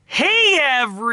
Hey everybody!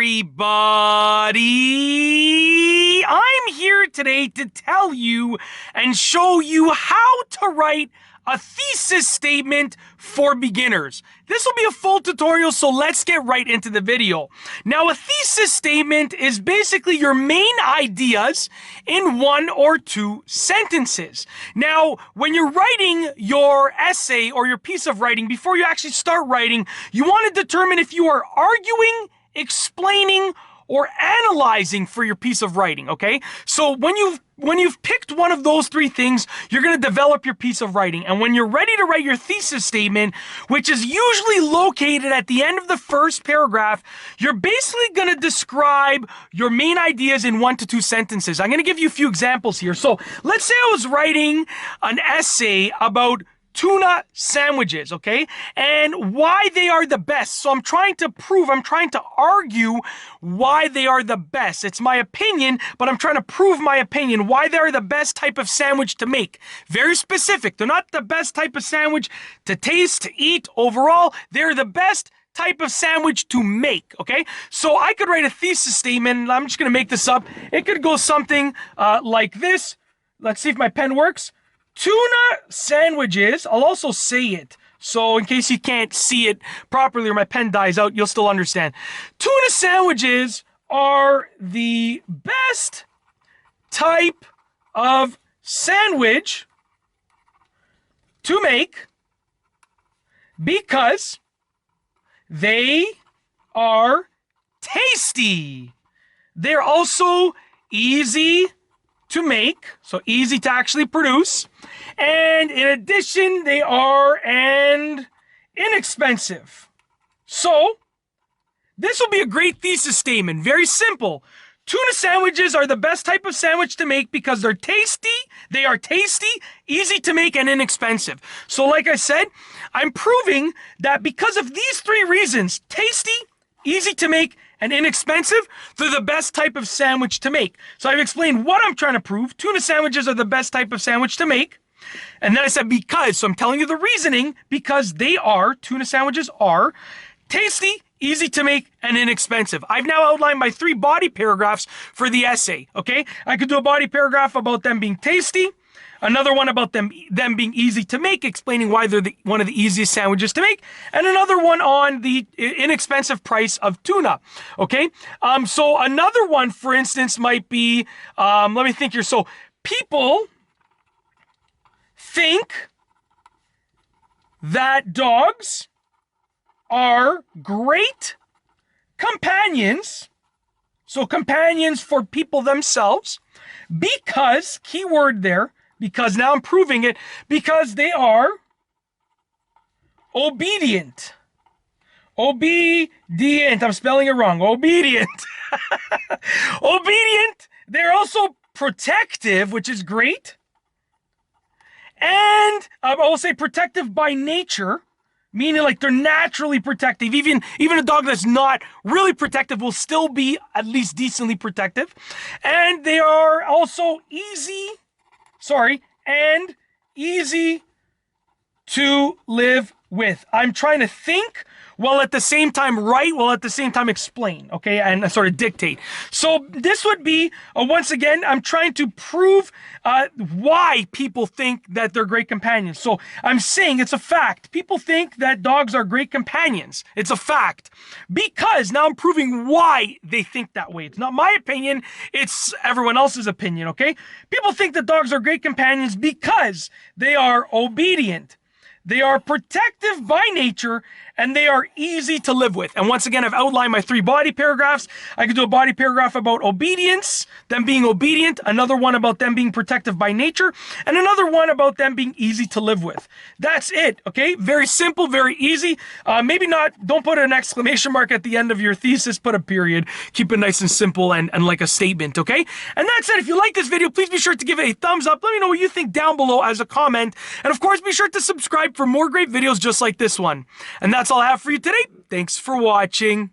I'm here today to tell you and show you how to write a thesis statement for beginners. This will be a full tutorial, so let's get right into the video. Now, a thesis statement is basically your main ideas in one or two sentences. Now, when you're writing your essay or your piece of writing, before you actually start writing, you want to determine if you are arguing, explaining, or analyzing for your piece of writing, okay? So when you've picked one of those three things, you're going to develop your piece of writing. And when you're ready to write your thesis statement, which is usually located at the end of the first paragraph, you're basically going to describe your main ideas in 1 to 2 sentences. I'm going to give you a few examples here. So let's say I was writing an essay about tuna sandwiches, okay? And why they are the best. So I'm trying to argue why they are the best. It's my opinion, but I'm trying to prove my opinion, why they are the best type of sandwich to make. Very specific. They're not the best type of sandwich to taste, to eat overall. They're the best type of sandwich to make, okay? So I could write a thesis statement, and I'm just going to make this up. It could go something like this. Let's see if my pen works. Tuna sandwiches, I'll also say it, so in case you can't see it properly or my pen dies out, you'll still understand. Tuna sandwiches are the best type of sandwich to make because they are tasty. They're also easy to make, so easy to actually produce, and in addition, they are inexpensive. So, this will be a great thesis statement. Very simple. Tuna sandwiches are the best type of sandwich to make because they are tasty, easy to make, and inexpensive. So like I said, I'm proving that because of these three reasons, tasty, easy to make, and inexpensive, they're the best type of sandwich to make. So I've explained what I'm trying to prove. Tuna sandwiches are the best type of sandwich to make. And then I said because. So I'm telling you the reasoning because tuna sandwiches are tasty, easy to make, and inexpensive. I've now outlined my 3 body paragraphs for the essay, okay? I could do a body paragraph about them being tasty, another one about them being easy to make, explaining why they're one of the easiest sandwiches to make, and another one on the inexpensive price of tuna, okay? So another one, for instance, might be, let me think here. So people think that dogs are great companions, so companions for people themselves, because, keyword there, because now I'm proving it, because they are obedient. Obedient. I'm spelling it wrong. Obedient. Obedient. They're also protective, which is great. And I will say protective by nature, meaning like they're naturally protective. Even a dog that's not really protective will still be at least decently protective. And they are also easy to live with. I'm trying to think while at the same time write, while at the same time explain, okay, and sort of dictate. So this would be, once again, I'm trying to prove why people think that they're great companions. So I'm saying it's a fact. People think that dogs are great companions. It's a fact. Because now I'm proving why they think that way. It's not my opinion, it's everyone else's opinion, okay? People think that dogs are great companions because they are obedient. They are protective by nature, and they are easy to live with. And once again, I've outlined my 3 body paragraphs. I could do a body paragraph about obedience, them being obedient, another one about them being protective by nature, and another one about them being easy to live with. That's it, okay? Very simple, very easy. Maybe not, don't put an exclamation mark at the end of your thesis, put a period. Keep it nice and simple and like a statement, okay? And that's it. If you like this video, please be sure to give it a thumbs up. Let me know what you think down below as a comment. And of course, be sure to subscribe for more great videos just like this one. And that's all I have for you today. Thanks for watching.